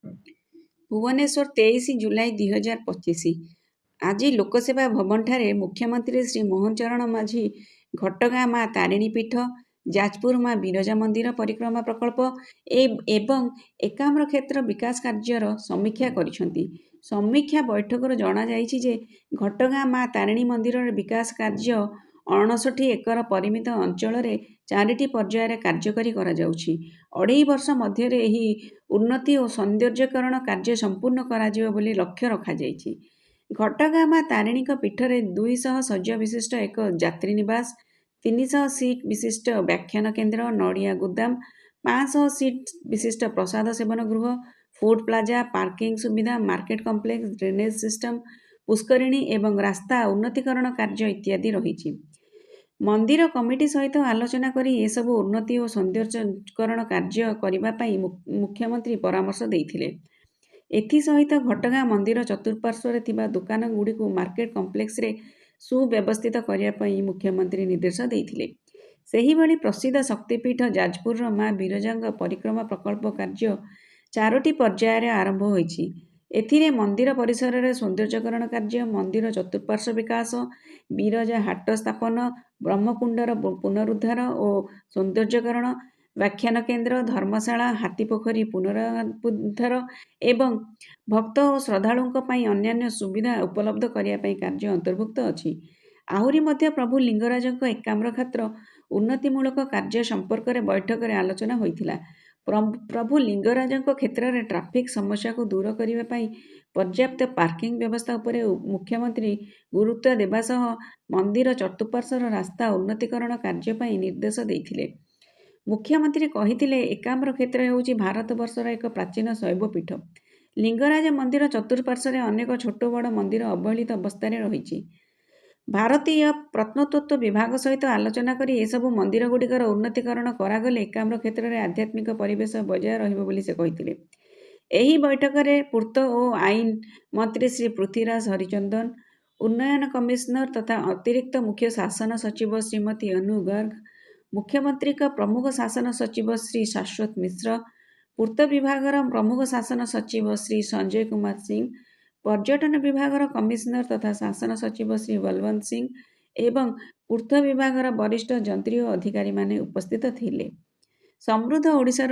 ଭୁବନେଶ୍ୱର 23 ଜୁଲାଇ 2025। ଆଜି ଲୋକସେବା ଭବନଠାରେ ମୁଖ୍ୟମନ୍ତ୍ରୀ ଶ୍ରୀ ମୋହନ ଚରଣ ମାଝୀ ଘଟଗାଁ ମା ତାରିଣୀ ପୀଠ, ଯାଜପୁର ମା ବିରଜା ମନ୍ଦିର ପରିକ୍ରମା ପ୍ରକଳ୍ପ ଏବଂ ଏକାମ୍ର କ୍ଷେତ୍ର ବିକାଶ କାର୍ଯ୍ୟର ସମୀକ୍ଷା କରିଛନ୍ତି। ସମୀକ୍ଷା ବୈଠକରୁ ଜଣାଯାଇଛି ଯେ ଘଟଗାଁ ମା ତାରିଣୀ ମନ୍ଦିରର ବିକାଶ କାର୍ଯ୍ୟ 59 ଏକର ପରିମିତ ଅଞ୍ଚଳରେ 4ଟି ପର୍ଯ୍ୟାୟରେ କାର୍ଯ୍ୟକାରୀ କରାଯାଉଛି। 2.5 ବର୍ଷ ମଧ୍ୟରେ ଏହି ଉନ୍ନତି ଓ ସୌନ୍ଦର୍ଯ୍ୟକରଣ କାର୍ଯ୍ୟ ସମ୍ପୂର୍ଣ୍ଣ କରାଯିବ ବୋଲି ଲକ୍ଷ୍ୟ ରଖାଯାଇଛି। ଘଟଗାଁ ମା ତାରିଣୀଙ୍କ ପୀଠରେ 200 ଶଯ୍ୟା ବିଶିଷ୍ଟ ଏକ ଯାତ୍ରୀ ନିବାସ, 300 ସିଟ୍ ବିଶିଷ୍ଟ ବ୍ୟାଖ୍ୟାନ କେନ୍ଦ୍ର, ନଡ଼ିଆ ଗୋଦାମ, 500 ସିଟ୍ ବିଶିଷ୍ଟ ପ୍ରସାଦ ସେବନ ଗୃହ, ଫୁଡ୍ ପ୍ଲାଜା, ପାର୍କିଂ ସୁବିଧା, ମାର୍କେଟ କମ୍ପ୍ଲେକ୍ସ, ଡ୍ରେନେଜ ସିଷ୍ଟମ, ପୁଷ୍କରିଣୀ ଏବଂ ରାସ୍ତା ଉନ୍ନତିକରଣ କାର୍ଯ୍ୟ ଇତ୍ୟାଦି ରହିଛି। ମନ୍ଦିର କମିଟି ସହିତ ଆଲୋଚନା କରି ଏସବୁ ଉନ୍ନତି ଓ ସୌନ୍ଦର୍ଯ୍ୟକରଣ କାର୍ଯ୍ୟ କରିବା ପାଇଁ ମୁଖ୍ୟମନ୍ତ୍ରୀ ପରାମର୍ଶ ଦେଇଥିଲେ। ଏଥିସହିତ ଘଟଗାଁ ମନ୍ଦିର ଚତୁଃପାର୍ଶ୍ୱରେ ଥିବା ଦୋକାନଗୁଡ଼ିକୁ ମାର୍କେଟ କମ୍ପ୍ଲେକ୍ସରେ ସୁବ୍ୟବସ୍ଥିତ କରିବା ପାଇଁ ମୁଖ୍ୟମନ୍ତ୍ରୀ ନିର୍ଦ୍ଦେଶ ଦେଇଥିଲେ। ସେହିଭଳି ପ୍ରସିଦ୍ଧ ଶକ୍ତିପୀଠ ଯାଜପୁରର ମା ବିରଜାଙ୍କ ପରିକ୍ରମା ପ୍ରକଳ୍ପ କାର୍ଯ୍ୟ 4ଟି ପର୍ଯ୍ୟାୟରେ ଆରମ୍ଭ ହୋଇଛି। ଏଥିରେ ମନ୍ଦିର ପରିସରରେ ସୌନ୍ଦର୍ଯ୍ୟକରଣ କାର୍ଯ୍ୟ, ମନ୍ଦିର ଚତୁଃପାର୍ଶ୍ୱ ବିକାଶ, ବିରଜା ହାଟ ସ୍ଥାପନ, ବ୍ରହ୍ମକୁଣ୍ଡର ପୁନରୁଦ୍ଧାର ଓ ସୌନ୍ଦର୍ଯ୍ୟକରଣ, ବ୍ୟାଖ୍ୟାନ କେନ୍ଦ୍ର, ଧର୍ମଶାଳା, ହାତୀପୋଖରୀ ପୁନରୁଦ୍ଧାର ଏବଂ ଭକ୍ତ ଓ ଶ୍ରଦ୍ଧାଳୁଙ୍କ ପାଇଁ ଅନ୍ୟାନ୍ୟ ସୁବିଧା ଉପଲବ୍ଧ କରିବା ପାଇଁ କାର୍ଯ୍ୟ ଅନ୍ତର୍ଭୁକ୍ତ ଅଛି। ଆହୁରି ମଧ୍ୟ ପ୍ରଭୁ ଲିଙ୍ଗରାଜଙ୍କ ଏକାମ୍ର କ୍ଷେତ୍ର ଉନ୍ନତିମୂଳକ କାର୍ଯ୍ୟ ସମ୍ପର୍କରେ ବୈଠକରେ ଆଲୋଚନା ହୋଇଥିଲା। ପ୍ରଭୁ ଲିଙ୍ଗରାଜଙ୍କ କ୍ଷେତ୍ରରେ ଟ୍ରାଫିକ୍ ସମସ୍ୟାକୁ ଦୂର କରିବା ପାଇଁ ପର୍ଯ୍ୟାପ୍ତ ପାର୍କିଂ ବ୍ୟବସ୍ଥା ଉପରେ ମୁଖ୍ୟମନ୍ତ୍ରୀ ଗୁରୁତ୍ୱ ଦେବା ସହ ମନ୍ଦିର ଚତୁଃପାର୍ଶ୍ୱର ରାସ୍ତା ଉନ୍ନତିକରଣ କାର୍ଯ୍ୟ ପାଇଁ ନିର୍ଦ୍ଦେଶ ଦେଇଥିଲେ। ମୁଖ୍ୟମନ୍ତ୍ରୀ କହିଥିଲେ, ଏକାମ୍ର କ୍ଷେତ୍ର ହେଉଛି ଭାରତବର୍ଷର ଏକ ପ୍ରାଚୀନ ଶୈବ ପୀଠ। ଲିଙ୍ଗରାଜ ମନ୍ଦିର ଚତୁଃପାର୍ଶ୍ୱରେ ଅନେକ ଛୋଟ ବଡ଼ ମନ୍ଦିର ଅବହେଳିତ ଅବସ୍ଥାରେ ରହିଛି। ଭାରତୀୟ ପ୍ରତ୍ନତତ୍ତ୍ୱ ବିଭାଗ ସହିତ ଆଲୋଚନା କରି ଏସବୁ ମନ୍ଦିରଗୁଡ଼ିକର ଉନ୍ନତିକରଣ କରାଗଲେ ଏକାମ୍ର କ୍ଷେତ୍ରରେ ଆଧ୍ୟାତ୍ମିକ ପରିବେଶ ବଜାୟ ରହିବ ବୋଲି ସେ କହିଥିଲେ। ଏହି ବୈଠକରେ ପୂର୍ତ୍ତ ଓ ଆଇନ ମନ୍ତ୍ରୀ ଶ୍ରୀ ପୃଥ୍ୱୀରାଜ ହରିଚନ୍ଦନ, ଉନ୍ନୟନ କମିଶନର ତଥା ଅତିରିକ୍ତ ମୁଖ୍ୟ ଶାସନ ସଚିବ ଶ୍ରୀମତୀ ଅନୁ ଗର୍ଗ, ମୁଖ୍ୟମନ୍ତ୍ରୀଙ୍କ ପ୍ରମୁଖ ଶାସନ ସଚିବ ଶ୍ରୀ ଶାଶ୍ୱତ ମିଶ୍ର, ପୂର୍ତ୍ତ ବିଭାଗର ପ୍ରମୁଖ ଶାସନ ସଚିବ ଶ୍ରୀ ସଞ୍ଜୟ କୁମାର ସିଂ, ପର୍ଯ୍ୟଟନ ବିଭାଗର କମିଶନର ତଥା ଶାସନ ସଚିବ ଶ୍ରୀ ବଲବନ୍ତ ସିଂ ଏବଂ ପୂର୍ତ୍ତ ବିଭାଗର ବରିଷ୍ଠ ଯନ୍ତ୍ରୀ ଓ ଅଧିକାରୀମାନେ ଉପସ୍ଥିତ ଥିଲେ। ସମୃଦ୍ଧ ଓଡ଼ିଶାର